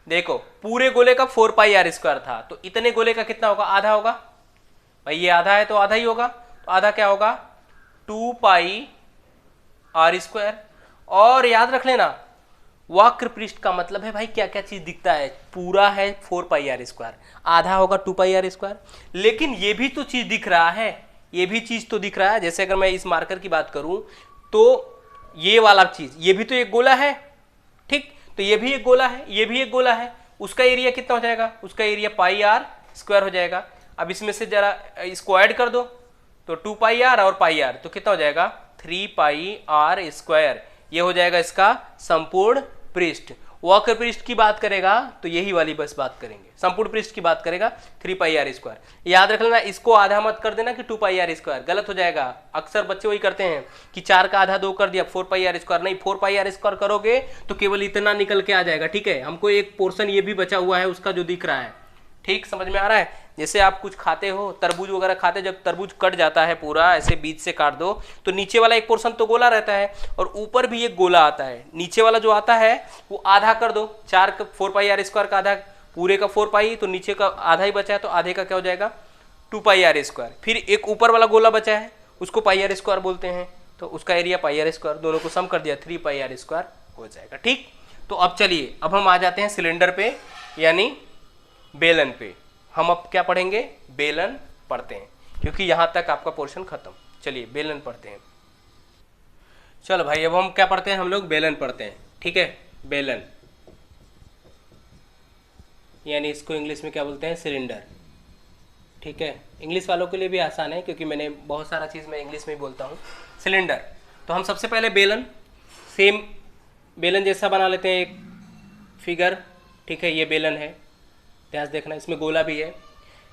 देखो पूरे गोले का 4 पाई आर स्क्वायर था, तो इतने गोले का कितना होगा, आधा होगा भाई, ये आधा है तो आधा ही होगा, तो आधा क्या होगा 2 पाई आर स्क्वायर। और याद रख लेना वक्र पृष्ठ का मतलब है भाई क्या क्या चीज दिखता है, पूरा है 4 पाई आर स्क्वायर, आधा होगा 2 पाई आर स्क्वायर, लेकिन ये भी तो चीज दिख रहा है, ये भी चीज तो दिख रहा है। जैसे अगर मैं इस मार्कर की बात करूं तो ये वाला चीज, ये भी तो एक गोला है, ठीक, तो ये भी एक गोला है, ये भी एक गोला है, उसका एरिया कितना हो जाएगा, उसका एरिया पाई आर स्क्वायर हो जाएगा। अब इसमें से जरा इसको ऐड कर दो तो 2 पाई आर और पाई आर, तो कितना हो जाएगा 3 पाई आर स्क्वायर, ये हो जाएगा इसका संपूर्ण पृष्ठ। वक्र पृष्ठ की बात करेगा तो यही वाली बस बात करेंगे, संपूर्ण पृष्ठ की बात करेगा 3 पाई आर स्क्वायर। याद रख लेना इसको आधा मत कर देना कि 2 पाई आर स्क्वायर, गलत हो जाएगा। अक्सर बच्चे वही करते हैं कि 4 का आधा 2 कर दिया 4 पाई आर स्क्वायर, नहीं 4 पाई आर स्क्वायर करोगे तो केवल इतना निकल के आ जाएगा, ठीक है। हमको एक पोर्शन ये भी बचा हुआ है उसका जो दिख रहा है, ठीक, समझ में आ रहा है। जैसे आप कुछ खाते हो, तरबूज वगैरह खाते, जब तरबूज कट जाता है पूरा ऐसे बीच से काट दो तो नीचे वाला एक पोर्शन तो गोला रहता है और ऊपर भी एक गोला आता है, नीचे वाला जो आता है वो आधा कर दो, 4 पाई आर स्क्वायर का आधा, पूरे का 4 पाई, तो नीचे का आधा ही बचा है तो आधे का क्या हो जाएगा 2 पाई आर स्क्वायर। फिर एक ऊपर वाला गोला बचा है उसको पाई आर स्क्वायर बोलते हैं, तो उसका एरिया पाई आर स्क्वायर, दोनों को सम कर दिया 3 पाई आर स्क्वायर हो जाएगा, ठीक। तो अब चलिए अब हम आ जाते हैं सिलेंडर पे यानी बेलन पे। हम अब क्या पढ़ेंगे, बेलन पढ़ते हैं, क्योंकि यहां तक आपका पोर्शन खत्म। चलिए बेलन पढ़ते हैं। चलो भाई अब हम क्या पढ़ते हैं, हम लोग बेलन पढ़ते हैं, ठीक है। बेलन यानी इसको इंग्लिश में क्या बोलते हैं, सिलेंडर, ठीक है। इंग्लिश वालों के लिए भी आसान है क्योंकि मैंने बहुत सारा चीज़ मैं इंग्लिश में ही बोलता हूँ। सिलेंडर, तो हम सबसे पहले बेलन, सेम बेलन जैसा बना लेते हैं एक फिगर, ठीक है। ये बेलन है, ध्यान देखना इसमें गोला भी है,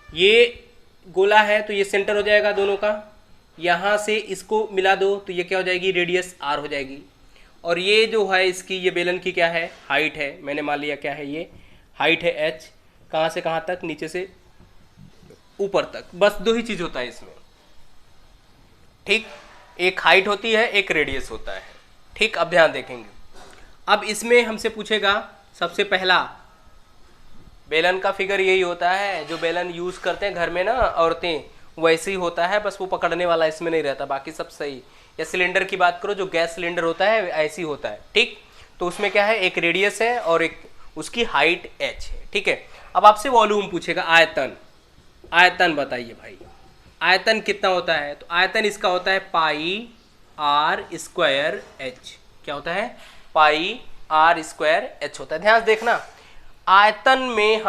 ये गोला है तो ये सेंटर हो जाएगा दोनों का, यहाँ से इसको मिला दो तो ये क्या हो जाएगी, रेडियस आर हो जाएगी। और ये जो है इसकी, ये बेलन की क्या है, हाइट है, मैंने मान लिया क्या है, ये हाइट है एच, कहाँ से कहाँ तक, नीचे से ऊपर तक, बस 2 ही चीज़ होता है इसमें, ठीक। एक हाइट होती है, एक रेडियस होता है, ठीक। अब ध्यान देखेंगे, अब इसमें हमसे पूछेगा सबसे पहला, बेलन का फिगर यही होता है जो बेलन यूज करते हैं घर में ना औरतें, वैसे ही होता है, बस वो पकड़ने वाला इसमें नहीं रहता, बाकी सब सही। या सिलेंडर की बात करो जो गैस सिलेंडर होता है ऐसी होता है, ठीक। तो उसमें क्या है, एक रेडियस है और एक उसकी हाइट एच है, ठीक है। अब आपसे वॉल्यूम पूछेगा, आयतन, आयतन बताइए भाई, आयतन कितना होता है, तो आयतन इसका होता है पाई आर स्क्वायर एच, क्या होता है, पाई आर स्क्वायर एच होता है। ध्यान देखना आयतन में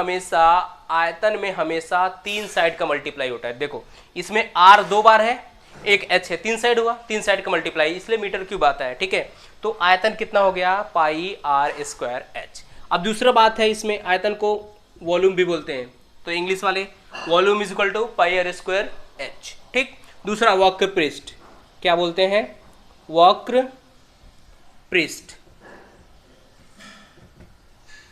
हमेशा 3 साइड का मल्टीप्लाई होता है। देखो इसमें आर 2 बार है, एक एच है, 3 साइड हुआ, 3 साइड का मल्टीप्लाई, इसलिए मीटर क्यूब आता है, ठीक है। तो आयतन कितना हो गया, पाई आर स्क्वायर एच। अब दूसरा बात है, इसमें आयतन को वॉल्यूम भी बोलते हैं, तो इंग्लिश वाले volume is equal to pi are square H, ठीक। दूसरा वक्र पृष्ठ, क्या बोलते हैं, वक्र पृष्ठ,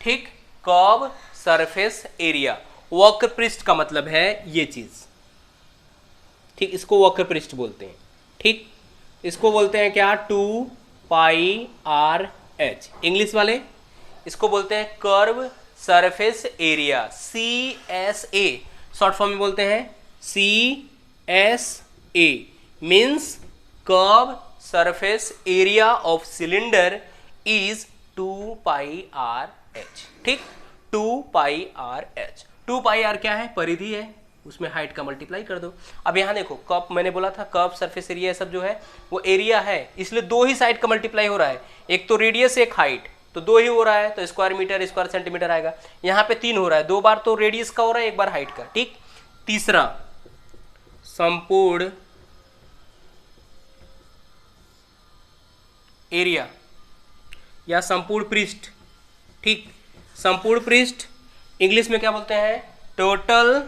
ठीक। कर्व सरफेस एरिया, वक्र पृष्ठ का मतलब है ये चीज, ठीक, इसको वक्र पृष्ठ बोलते हैं, ठीक। इसको बोलते हैं क्या, 2 पाई आर एच। इंग्लिश वाले इसको बोलते हैं curve surface area, CSA, short form में बोलते हैं CSA, means curve surface area of cylinder is 2 pi R H, ठीक। 2 pi R H, 2 pi are क्या है, परिधि है, उसमें हाइट का मल्टीप्लाई कर दो। अब यहाँ देखो कर्व, मैंने बोला था कर्व सरफेस एरिया सब जो है वो एरिया है, इसलिए 2 ही साइड का मल्टीप्लाई हो रहा है, एक तो रेडियस एक हाइट, तो 2 ही हो रहा है, तो स्क्वायर मीटर स्क्वायर सेंटीमीटर आएगा। यहाँ पे 3 हो रहा है, 2 बार तो रेडियस का हो रहा है, 1 बार हाइट का, ठीक। तीसरा संपूर्ण एरिया या संपूर्ण पृष्ठ, ठीक। संपूर्ण पृष्ठ इंग्लिश में क्या बोलते हैं, टोटल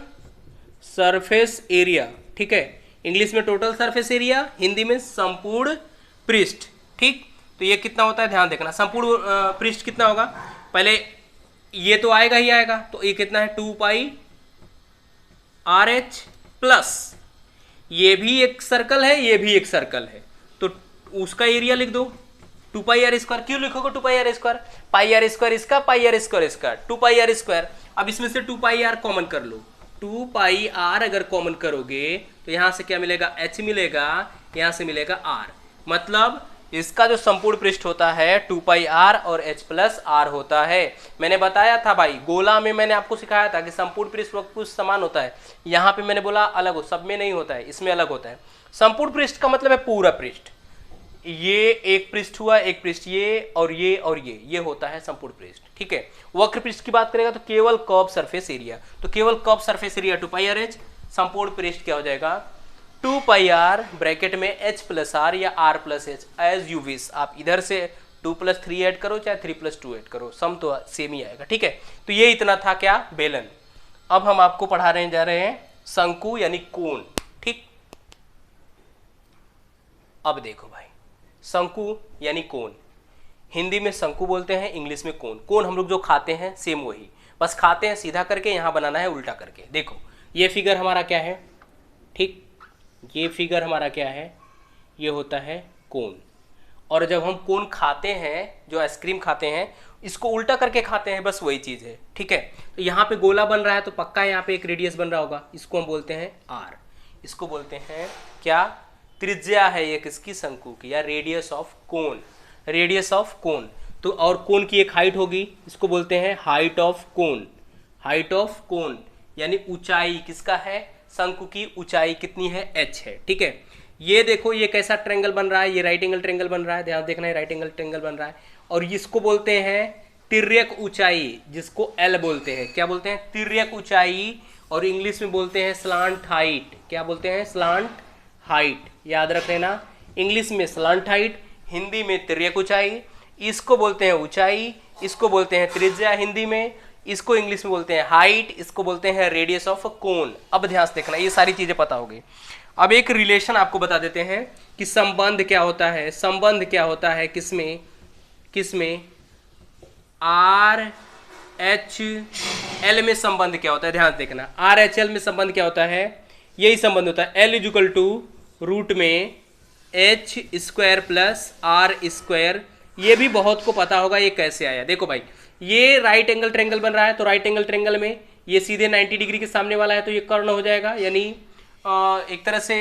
सरफेस एरिया, ठीक है। इंग्लिश में टोटल सरफेस एरिया, हिंदी में संपूर्ण पृष्ठ, ठीक। तो ये कितना होता है, ध्यान देखना, संपूर्ण पृष्ठ कितना होगा, पहले ये तो आएगा ही आएगा, तो ये कितना है 2 पाई आर एच प्लस ये भी एक सर्कल है, ये भी एक सर्कल है, तो उसका एरिया लिख दो 2 पाई आर स्क्वायर। क्यों लिखोगे 2 pi are square? Pi are square इसका, पाई आर स्क्वायर इसका, 2 पाई आर स्क्वायर। अब इसमें से 2 पाई आर कॉमन कर लो, 2 पाई आर अगर कॉमन करोगे तो यहां से क्या मिलेगा, एच मिलेगा, यहां से मिलेगा आर। मतलब इसका जो संपूर्ण पृष्ठ होता है 2 पाई आर और एच प्लस आर होता है। मैंने बताया था भाई, गोला में मैंने आपको सिखाया था कि संपूर्ण पृष्ठ वक्र समान होता है, यहाँ पे मैंने बोला अलग हो, सब में नहीं होता है, इसमें अलग होता है। संपूर्ण पृष्ठ का मतलब है पूरा पृष्ठ, ये एक पृष्ठ हुआ, एक पृष्ठ ये और ये और ये होता है संपूर्ण पृष्ठ, ठीक है। वक्र पृष्ठ की बात करेगा तो केवल कर्व सरफेस एरिया, तो केवल curve surface area 2 pi are H, संपूर्ण पृष्ठ क्या हो जाएगा 2 पाई आर ब्रैकेट में एच प्लस आर या R plus H as you wish. आप इधर से 2 + 3 ऐड करो चाहे 3 + 2 ऐड करो, सम तो सेम ही आएगा, ठीक है। तो ये इतना था क्या, बेलन। अब हम आपको पढ़ाने जा रहे हैं शंकु यानी कोन, ठीक। अब देखो भाई, शंकु यानी कोन, हिंदी में शंकु बोलते हैं, इंग्लिश में कोन। कोन हम लोग जो खाते हैं सेम वही, बस खाते हैं सीधा करके, यहाँ बनाना है उल्टा करके। देखो ये फिगर हमारा क्या है, ठीक, ये फिगर हमारा क्या है, ये होता है कोन। और जब हम कोन खाते हैं, जो आइसक्रीम खाते हैं, इसको उल्टा करके खाते हैं, बस वही चीज़ है, ठीक है। तो यहाँ पे गोला बन रहा है तो पक्का यहाँ पे एक रेडियस बन रहा होगा, इसको हम बोलते हैं आर, इसको बोलते हैं क्या, त्रिज्या है ये किसकी, शंकु की, या radius of cone, radius of cone. तो और कोन की एक हाइट होगी, इसको बोलते हैं height of cone, height of cone यानी ऊंचाई किसका है, शंकु की ऊंचाई कितनी है, h है, ठीक है। ये देखो ये कैसा ट्रायंगल बन रहा है, ये राइट एंगल ट्रायंगल बन रहा है, ध्यान देखना है, राइट एंगल ट्रायंगल बन रहा है। और इसको बोलते हैं तिर्यक ऊंचाई, जिसको L बोलते हैं, क्या बोलते हैं, तिर्यक ऊंचाई, और इंग्लिश में बोलते हैं स्लांट हाइट। क्या बोलते हैं, स्लांट हाइट, याद रख लेना, इंग्लिश में स्लांट हाइट, हिंदी में तिर्यक ऊंचाई। इसको बोलते हैं ऊंचाई, इसको बोलते हैं त्रिज्या हिंदी में, इसको इंग्लिश में बोलते हैं हाइट, इसको बोलते हैं रेडियस ऑफ कोन। अब ध्यान से देखना, ये सारी चीजें पता होगी। अब एक रिलेशन आपको बता देते हैं कि संबंध क्या होता है, संबंध क्या होता है किसमें, किसमें, आर एच एल में संबंध क्या होता है, ध्यान देखना, आर एच एल में संबंध क्या होता है, यही संबंध होता है, एल इक्वल टू रूट में H square plus are square. ये भी बहुत को पता होगा ये कैसे आया। देखो भाई, ये राइट एंगल ट्रायंगल बन रहा है, तो राइट एंगल ट्रायंगल में ये सीधे 90 डिग्री के सामने वाला है, तो ये कर्ण हो जाएगा, यानी एक तरह से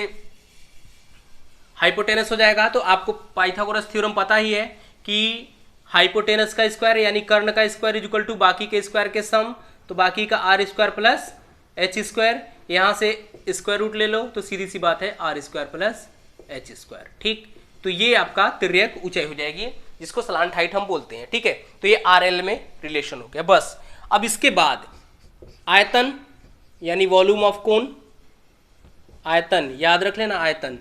हाइपोटेनस हो जाएगा। तो आपको पाइथागोरस थ्योरम पता ही है कि हाइपोटेनस का स्क्वायर यानी कर्ण का स्क्वायर इज इक्वल टू बाकी के स्क्वायर के सम, तो बाकी का r square plus h square, यहाँ से स्क्वायर रूट ले लो तो सीधी सी बात है r square plus h square, ठीक। तो ये आपका तिर्यक ऊंचाई हो जाएगी, जिसको स्लांट हाइट हम बोलते हैं, ठीक है। तो ये आर एल में रिलेशन हो गया बस। अब इसके बाद आयतन यानी वॉल्यूम ऑफ कोन, आयतन याद रख लेना, आयतन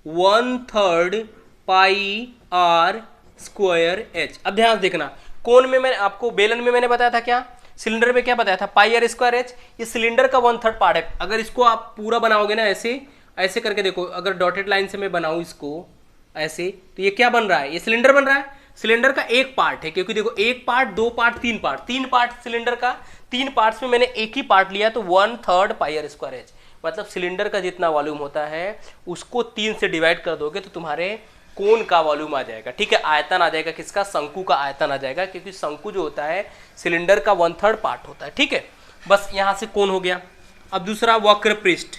1/3 पाई आर स्क्वायर एच। अब ध्यान देखना, कोन में मैंने आपको, बेलन में मैंने बताया था क्या, सिलेंडर में क्या बताया था, पाई आर स्क्वायर एच। ये सिलेंडर का 1/3 पार्ट है। अगर इसको आप पूरा बनाओगे ना, ऐसे ऐसे करके देखो, अगर डॉटेड लाइन से मैं बनाऊं इसको ऐसे, तो ये क्या बन रहा है, ये सिलेंडर बन रहा है। सिलेंडर का एक पार्ट है, क्योंकि देखो एक पार्ट, दो पार्ट, तीन पार्ट, तीन पार्ट सिलेंडर का, तीन पार्ट्स में मैंने एक ही पार्ट लिया, तो 1/3 पाई आर स्क्वायर एच। मतलब सिलेंडर का जितना वॉल्यूम होता है उसको 3 से डिवाइड कर दोगे तो तुम्हारे कोन का वॉल्यूम आ जाएगा, ठीक है। आयतन आ जाएगा किसका, शंकु का आयतन आ जाएगा, क्योंकि शंकु जो होता है सिलेंडर का 1/3 पार्ट होता है, ठीक है। बस यहां से कोन हो गया। अब दूसरा वक्र पृष्ठ,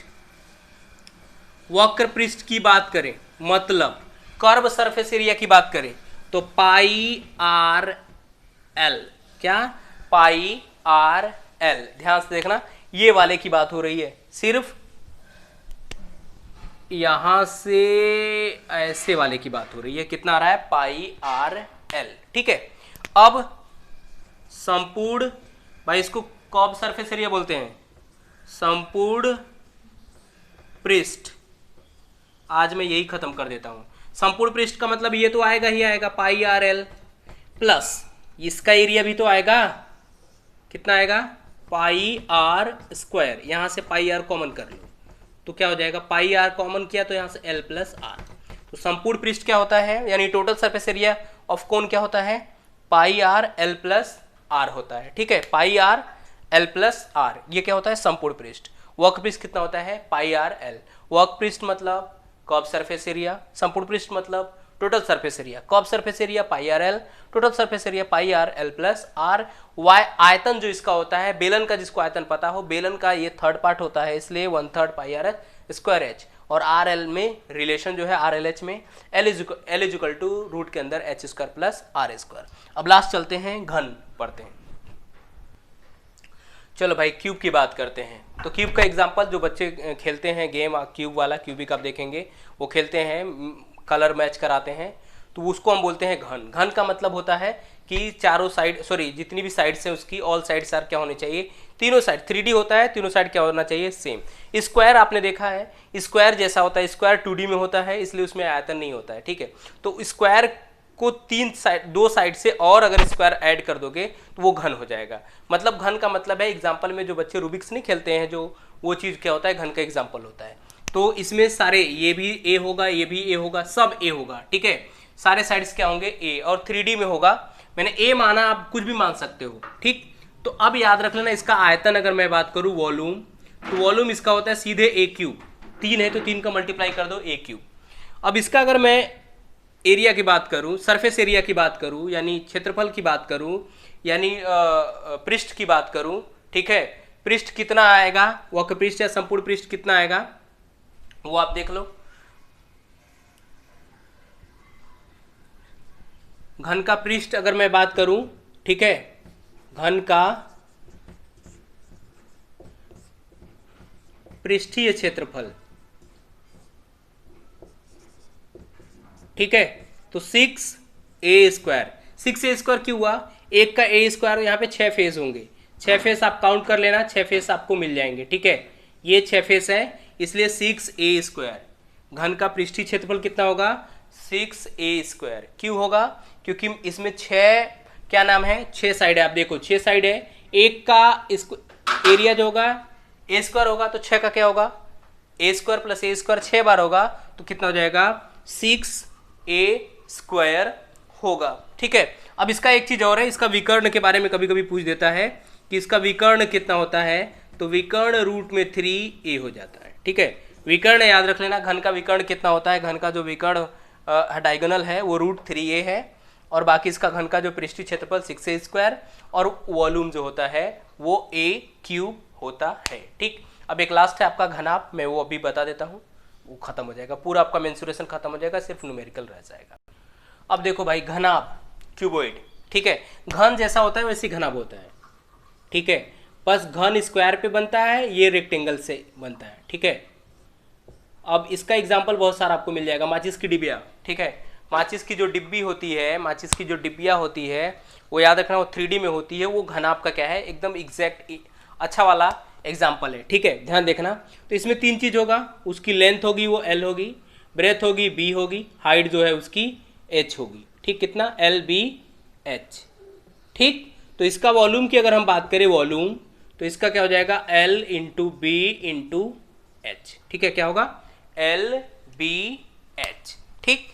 वक्र पृष्ठ की बात करें, मतलब कर्व सरफेस एरिया की बात करें, तो पाई आर एल, क्या, पाई आर एल। ध्यान से देखना, ये वाले की बात हो रही है, सिर्फ यहां से ऐसे वाले की बात हो रही है, कितना आ रहा है, पाई आर एल, ठीक है। अब संपूर्ण, भाई इसको कर्व सरफेस एरिया बोलते हैं, संपूर्ण पृष्ठ, आज मैं यही खत्म कर देता हूं। संपूर्ण पृष्ठ का मतलब ये तो आएगा ही आएगा, पाई आर एल प्लस इसका एरिया भी तो आएगा, कितना आएगा, पाई आर स्क्वायर। यहां से पाई आर कॉमन कर लो तो क्या हो जाएगा, पाई आर कॉमन किया तो यहां से एल प्लस आर। तो संपूर्ण पृष्ठ क्या होता है, यानी total surface area of cone क्या होता है, पाई आर एल प्लस आर होता है, ठीक है, पाई आर एल प्लस आर, ये क्या होता है संपूर्ण पृष्ठ। वर्क पृष्ठ कितना होता है पाई आर एल, वर्क पृष्ठ मतलब कर्व सरफेस एरिया, संपूर्ण पृष्ठ मतलब total surface area, curve surface area pi r l, total surface area pi r l plus r y. आयतन जो इसका होता है बेलन का, जिसको आयतन पता हो, बेलन का ये थर्ड पार्ट होता है, इसलिए 1/3 pi are h square h, और आर एल में रिलेशन जो है आर एल एच में एल इजिकल टू रूट के अंदर h square plus are square. अब लास्ट चलते हैं घन पढ़ते हैं। चलो भाई क्यूब की बात करते हैं। तो क्यूब का एग्जांपल जो बच्चे खेलते हैं गेम क्यूब वाला, क्यूबिक आप देखेंगे वो खेलते हैं, कलर मैच कराते हैं, तो उसको हम बोलते हैं घन। घन का मतलब होता है कि चारों साइड, सॉरी जितनी भी साइड्स हैं उसकी ऑल साइड्स आर क्या होने चाहिए, तीनों साइड 3D होता है, तीनों साइड क्या होना चाहिए सेम। स्क्वायर आपने देखा है, स्क्वायर जैसा होता है, स्क्वायर 2D में होता है, इसलिए उसमें आयतन नहीं होता है, ठीक है। तो स्क्वायर को दो साइड से और अगर स्क्वायर ऐड कर दोगे तो वो घन हो जाएगा। मतलब घन का मतलब है, एग्जाम्पल में जो बच्चे रूबिक्स नहीं खेलते हैं जो, वो चीज़ क्या होता है घन का एग्जाम्पल होता है। तो इसमें सारे ये भी ए होगा, ये भी ए होगा, सब ए होगा, ठीक है, सारे साइड्स क्या होंगे ए, और 3D में होगा, मैंने ए माना, आप कुछ भी मान सकते हो, ठीक। तो अब याद रख लेना इसका आयतन, अगर मैं बात करूं वॉल्यूम, तो वॉल्यूम इसका होता है सीधे ए क्यूब, 3 है तो 3 का मल्टीप्लाई कर दो ए क्यूब। अब इसका अगर मैं एरिया की बात करूं, सरफेस एरिया की बात करूं, यानी क्षेत्रफल की बात करूं, यानी पृष्ठ की बात करूं, ठीक है, पृष्ठ कितना आएगा, वक्र पृष्ठ या संपूर्ण पृष्ठ कितना आएगा वो आप देख लो। घन का पृष्ठ अगर मैं बात करूं, ठीक है, घन का पृष्ठीय क्षेत्रफल, ठीक है, तो 6a स्क्वायर, 6a स्क्वायर क्यों हुआ, एक का a स्क्वायर, यहाँ पे 6 फेस होंगे, 6 फेस आप काउंट कर लेना, 6 फेस आपको मिल जाएंगे, ठीक है, ये 6 फेस है, इसलिए 6a स्क्वायर। घन का पृष्ठीय क्षेत्रफल कितना होगा 6a स्क्वायर, क्यों होगा, क्योंकि इसमें 6 क्या नाम है, 6 साइड है, आप देखो 6 साइड है, एक का इसको एरिया जो होगा a स्क्वायर होगा, तो 6 का क्या होगा a square plus a square 6 बार होगा, तो कितना हो जाएगा 6a स्क्वायर होगा, ठीक है। अब इसका एक चीज और है, इसका विकर्ण के बारे में कभी कभी पूछ देता है कि इसका विकर्ण कितना होता है, तो विकर्ण रूट में 3a हो जाता है, ठीक है। विकर्ण याद रख लेना, घन का विकर्ण कितना होता है, घन का जो विकर्ण डायगोनल है वो रूट 3a है, और बाकी इसका घन का जो पृष्ठीय क्षेत्रफल 6a स्क्वायर, और वॉल्यूम जो होता है वो a क्यूब होता है, ठीक। अब एक लास्ट है आपका घनाभ, मैं वो अभी बता देता हूँ, वो खत्म हो जाएगा, पूरा आपका मेंसुरेशन खत्म हो जाएगा, सिर्फ न्यूमेरिकल रह जाएगा। अब देखो भाई घनाभ क्यूबॉइड, ठीक है, घन जैसा होता है वैसे घनाभ होता है, ठीक है, बस घन स्क्वायर पे बनता है, ये रेक्टेंगल से बनता है, ठीक है। अब इसका एग्जाम्पल बहुत सारा आपको मिल जाएगा, माचिस की डिबिया, ठीक है, माचिस की जो डिब्बी होती है, माचिस की जो डिब्बिया होती है वो याद रखना वो 3D में होती है, वो घनाभ का क्या है एकदम एग्जैक्ट अच्छा वाला एग्जाम्पल है, ठीक है, ध्यान देखना। तो इसमें 3 चीज होगा, उसकी लेंथ होगी वो L होगी, ब्रेथ होगी B होगी, हाइट जो है उसकी H होगी, ठीक, कितना LBH, ठीक। तो इसका वॉल्यूम की अगर हम बात करें वॉल्यूम, तो इसका क्या हो जाएगा L into B into H, ठीक है, क्या होगा LBH, ठीक।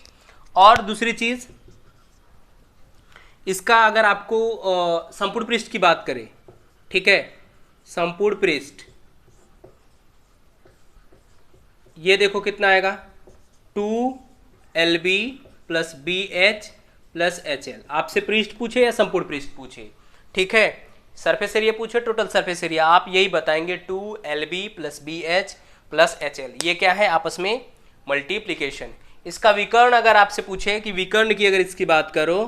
और दूसरी चीज इसका अगर आपको संपूर्ण पृष्ठ की बात करें, ठीक है, संपूर्ण पृष्ठ ये देखो कितना आएगा 2LB plus BH plus HL। आपसे पृष्ठ पूछे या संपूर्ण पृष्ठ पूछे, ठीक है, सरफेस एरिया पूछे, टोटल सरफेस एरिया, आप यही बताएंगे 2LB plus BH plus HL, ये क्या है आपस में मल्टीप्लीकेशन। इसका विकर्ण अगर आपसे पूछे कि विकर्ण की अगर इसकी बात करो,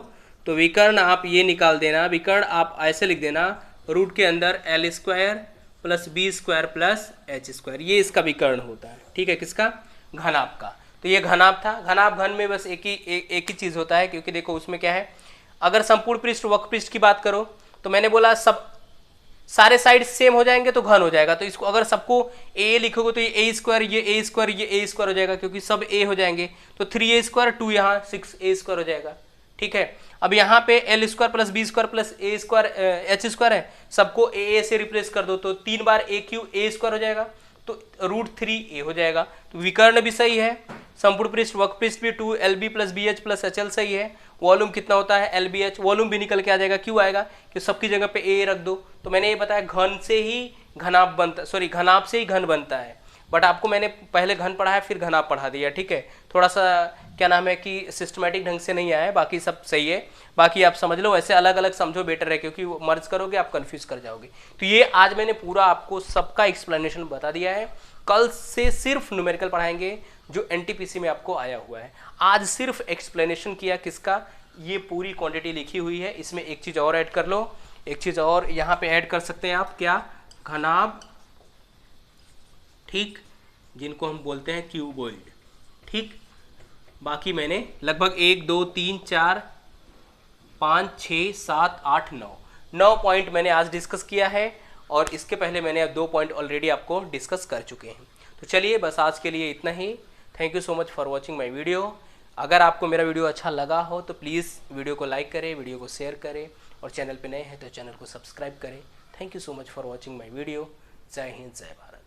तो विकर्ण आप ये निकाल देना, विकर्ण आप ऐसे लिख देना रूट के अंदर L square plus B square plus H square, ये इसका विकर्ण होता है, ठीक है, किसका घनाभ का। तो ये घनाभ था। घनाभ घन में बस एक ही चीज़ होता है, क्योंकि देखो उसमें क्या है, अगर संपूर्ण पृष्ठ वक्र पृष्ठ की बात करो तो मैंने बोला सब सारे साइड सेम हो जाएंगे तो घन हो जाएगा, तो इसको अगर सबको a लिखोगे तो ये a स्क्वायर, ये a स्क्वायर, ये a स्क्वायर हो जाएगा, क्योंकि सब a हो जाएंगे, तो 3a स्क्वायर 2 यहाँ 6a स्क्वायर हो जाएगा, ठीक है। अब यहाँ पे L square plus B square plus a square H square है, सबको a से रिप्लेस कर दो तो 3 बार a क्यूब a स्क्वायर हो जाएगा, तो रूट 3a हो जाएगा। तो विकर्ण भी सही है, संपूर्ण पृष्ठ वक्र पृष्ठ भी 2LB plus BH plus HL सही है, वॉल्यूम कितना होता है LBH, वॉल्यूम भी निकल के आ जाएगा। क्यों आएगा कि सबकी जगह पे A रख दो। तो मैंने ये बताया घन से ही घनाभ बनता, सॉरी घनाभ से ही घन बनता है, बट आपको मैंने पहले घन पढ़ाया फिर घनाभ पढ़ा दिया, ठीक है। थोड़ा सा क्या नाम है कि सिस्टमेटिक ढंग से नहीं आया है, बाकी सब सही है। बाकी आप समझ लो, ऐसे अलग अलग समझो बेटर है, क्योंकि मर्ज करोगे आप कंफ्यूज कर जाओगे। तो ये आज मैंने पूरा आपको सबका एक्सप्लेनेशन बता दिया है। कल से सिर्फ न्यूमेरिकल पढ़ाएंगे जो NTPC में आपको आया हुआ है। आज सिर्फ एक्सप्लेनेशन किया किसका, ये पूरी क्वांटिटी लिखी हुई है। इसमें एक चीज़ और ऐड कर लो, एक चीज़ और यहाँ पे ऐड कर सकते हैं आप, क्या, घनाभ, ठीक, जिनको हम बोलते हैं क्यूबॉइड, ठीक। बाकी मैंने लगभग 1 2 3 4 5 6 7 8 9 पॉइंट मैंने आज डिस्कस किया है, और इसके पहले मैंने 2 पॉइंट ऑलरेडी आपको डिस्कस कर चुके हैं। तो चलिए बस आज के लिए इतना ही। Thank you so much for watching my video. अगर आपको मेरा वीडियो अच्छा लगा हो तो प्लीज़ वीडियो को लाइक करें, वीडियो को शेयर करें, और चैनल पे नए हैं तो चैनल को सब्सक्राइब करें। Thank you so much for watching my video. जय हिंद, जय भारत।